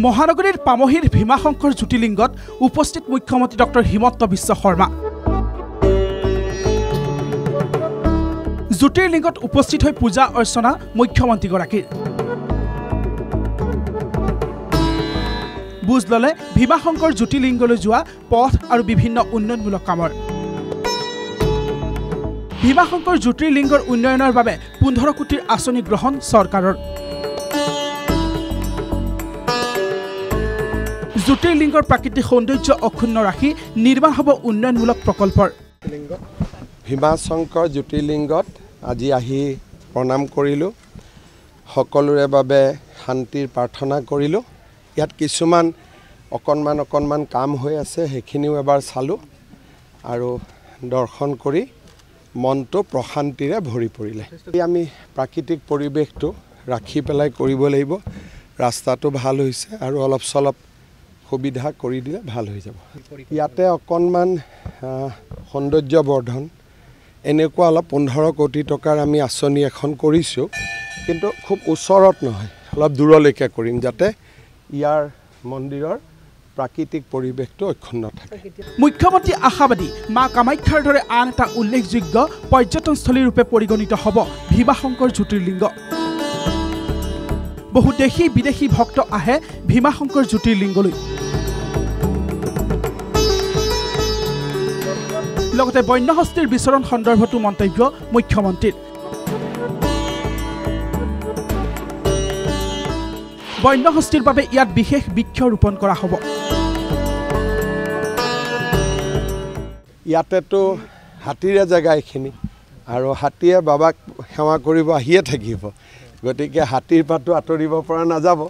মহানগৰীৰ পামহিৰ ভীমাশংকৰ জ্যোতিৰ্লিংগত উপস্থিত মুখ্যমন্ত্ৰী ডক্টৰ হিমন্ত বিশ্ব শৰ্মা। জ্যোতিৰ্লিংগত উপস্থিত হৈ পূজা অৰ্চনা মুখ্যমন্ত্ৰীগৰাকীৰ। বুজ ললে ভীমাশংকৰ জ্যোতিৰ্লিংগলৈ যোৱা পথ আৰু বিভিন্ন উন্নয়নমূলক কামৰ। ভীমাশংকৰ জ্যোতিৰ্লিংগৰ উন্নয়নৰ বাবে 15 কোটিৰ আঁচনি গ্ৰহণ চৰকাৰৰ। জ্যোতিৰ্লিংগৰ প্ৰাকৃতিক সৌন্দৰ্য অক্ষুণ্ণ ৰাখি নিৰ্মাণ হ'ব উন্নয়নমূলক প্ৰকল্পৰ। ভীমাশংকৰ জ্যোতিৰ্লিংগত আজি আহি প্ৰণাম কৰিলোঁ, সকলোৰে বাবে শান্তিৰ প্ৰাৰ্থনা কৰিলোঁ। ইয়াত কিছুমান অকণমান কাম হৈ আছে, সেইখিনিও এবাৰ চালোঁ আৰু দৰ্শন কৰি মনটো প্ৰশান্তিৰে ভৰি পৰিলে। আমি প্ৰাকৃতিক পৰিৱেশটো ৰাখি পেলাই কৰিব লাগিব। ৰাস্তাটো ভাল হৈছে আৰু অলপ চলপ সুবিধা কৰি দিলে ভাল হৈ যাব। ইয়াতে অকণমান সৌন্দৰ্য বৰ্ধন এনেকুৱা অলপ 15 কোটি টকাৰ আমি আঁচনি এখন কৰিছোঁ, কিন্তু খুব ওচৰত নহয়, অলপ দূৰলৈকে কৰিম যাতে ইয়াৰ মন্দিৰৰ প্ৰাকৃতিক পৰিৱেশটো অক্ষুণ্ণ থাকে। মুখ্যমন্ত্ৰী আশাবাদী মা কামাখ্যাৰ দৰে আন এটা উল্লেখযোগ্য পৰ্যটনস্থলী ৰূপে পৰিগণিত হ'ব ভীমাশংকৰ জ্যোতিৰ্লিংগ। বহু দেশী বিদেশী ভক্ত আহে ভীমাশংকৰ জ্যোতিৰ্লিংগলৈ। লগতে বন্যহস্তীৰ বিচৰণ সন্দৰ্ভতো মন্তব্য মুখ্যমন্ত্ৰীৰ। বন্যহস্তীৰ বাবে ইয়াত বিশেষ বৃক্ষ ৰোপণ কৰা হ'ব। ইয়াতেতো হাতীৰে জেগা এইখিনি আৰু হাতীয়ে বাবাক সেৱা কৰিব আহিয়ে থাকিব, গতিকে হাতীৰ পাতো আঁতৰিব পৰা নাযাব।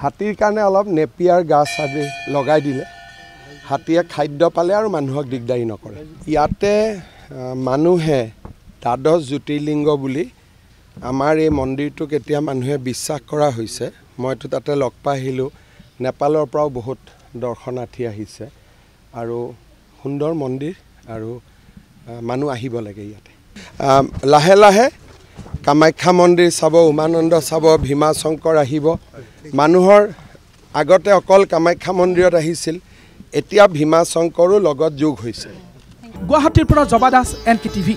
হাতীৰ কাৰণে অলপ নেপিয়াৰ গাছ আদি লগাই দিলে হাতীয়ে খাদ্য পালে আৰু মানুহক দিগদাৰী নকৰে। ইয়াতে মানুহে দ্বাদশ জ্যোতিৰ্লিংগ বুলি আমাৰ এই মন্দিৰটোক এতিয়া মানুহে বিশ্বাস কৰা হৈছে। মইতো তাতে লগ পাই আহিলোঁ, নেপালৰ পৰাও বহুত দৰ্শনাৰ্থী আহিছে আৰু সুন্দৰ মন্দিৰ আৰু মানুহ আহিব লাগে ইয়াতে। লাহে লাহে কামাখ্যা মন্দিৰ চাব, উমানন্দ চাব, ভীমাশংকৰ আহিব। মানুহৰ আগতে অকল কামাখ্যা মন্দিৰত আহিছিল, এতিয়া ভীমাশংকৰো লগত যোগ হৈছে। গুৱাহাটীৰ পৰা জবা দাস, NKTV।